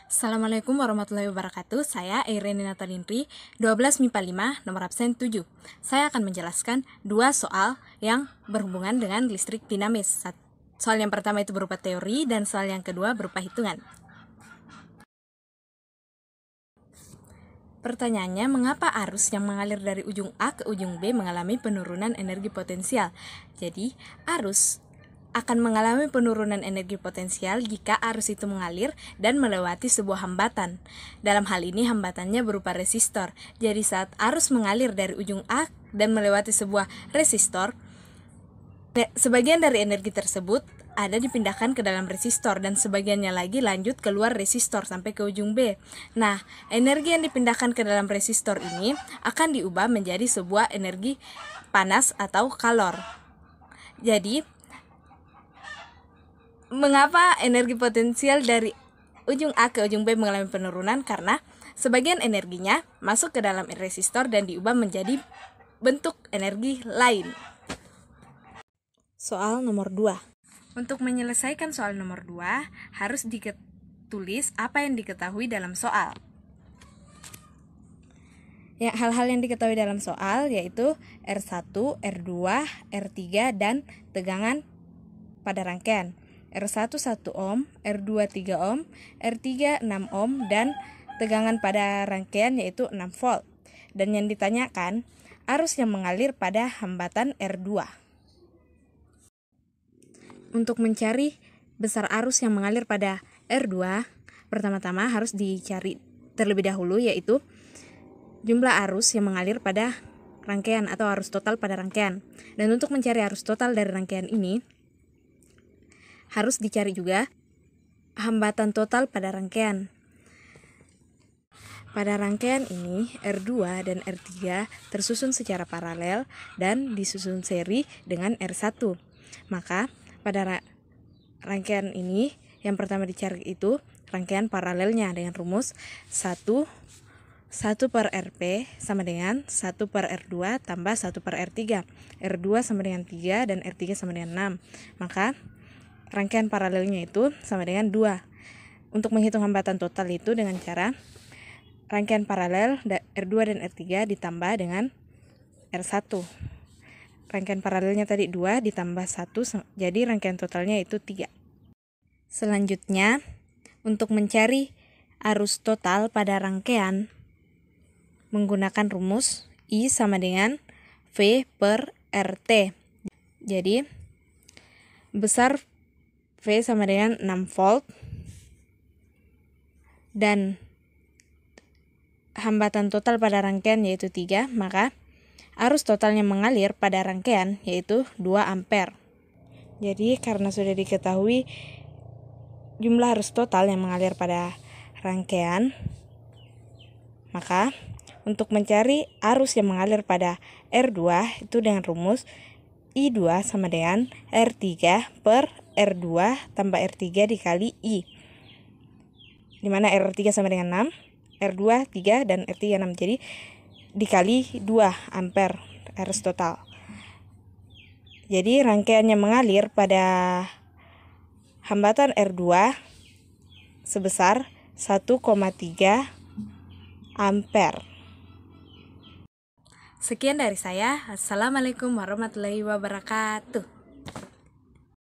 Assalamualaikum warahmatullahi wabarakatuh. Saya Irene Natalindri, 12 MIPA 5, nomor absen 7. Saya akan menjelaskan dua soal yang berhubungan dengan listrik dinamis. Soal yang pertama itu berupa teori dan soal yang kedua berupa hitungan. Pertanyaannya, mengapa arus yang mengalir dari ujung A ke ujung B mengalami penurunan energi potensial? Jadi, arus akan mengalami penurunan energi potensial jika arus itu mengalir dan melewati sebuah hambatan. Dalam hal ini hambatannya berupa resistor. Jadi saat arus mengalir dari ujung A dan melewati sebuah resistor, sebagian dari energi tersebut ada dipindahkan ke dalam resistor dan sebagiannya lagi lanjut keluar resistor sampai ke ujung B. Nah, energi yang dipindahkan ke dalam resistor ini akan diubah menjadi sebuah energi panas atau kalor. Jadi, mengapa energi potensial dari ujung A ke ujung B mengalami penurunan? Karena sebagian energinya masuk ke dalam resistor dan diubah menjadi bentuk energi lain. Soal nomor 2. Untuk menyelesaikan soal nomor 2, harus ditulis apa yang diketahui dalam soal. Ya, hal-hal yang diketahui dalam soal yaitu R1, R2, R3, dan tegangan pada rangkaian. R1 1 ohm, R2 3 ohm, R3 6 ohm, dan tegangan pada rangkaian yaitu 6 volt. Dan yang ditanyakan, arus yang mengalir pada hambatan R2. Untuk mencari besar arus yang mengalir pada R2, pertama-tama harus dicari terlebih dahulu yaitu jumlah arus yang mengalir pada rangkaian atau arus total pada rangkaian. Dan untuk mencari arus total dari rangkaian ini, harus dicari juga hambatan total pada rangkaian. Pada rangkaian ini, R2 dan R3 tersusun secara paralel dan disusun seri dengan R1. Maka, pada rangkaian ini, yang pertama dicari itu rangkaian paralelnya dengan rumus 1 per Rp sama dengan 1 per R2 tambah 1 per R3. R2 sama dengan 3 dan R3 sama dengan 6. Maka, rangkaian paralelnya itu sama dengan 2. Untuk menghitung hambatan total itu dengan cara rangkaian paralel R2 dan R3 ditambah dengan R1. Rangkaian paralelnya tadi 2 ditambah 1, jadi rangkaian totalnya itu 3. Selanjutnya, untuk mencari arus total pada rangkaian menggunakan rumus I sama dengan V per RT. Jadi, besar V sama dengan 6 volt dan hambatan total pada rangkaian yaitu 3, maka arus totalnya mengalir pada rangkaian yaitu 2 ampere. Jadi karena sudah diketahui jumlah arus total yang mengalir pada rangkaian, maka untuk mencari arus yang mengalir pada R2 itu dengan rumus I2 sama dengan R3 per R2 tambah R3 dikali I, dimana R3 sama dengan 6, R2 3 dan R3 6, jadi dikali 2 ampere arus total. Jadi rangkaiannya mengalir pada hambatan R2 sebesar 1,3 ampere. Sekian dari saya. Assalamualaikum warahmatullahi wabarakatuh.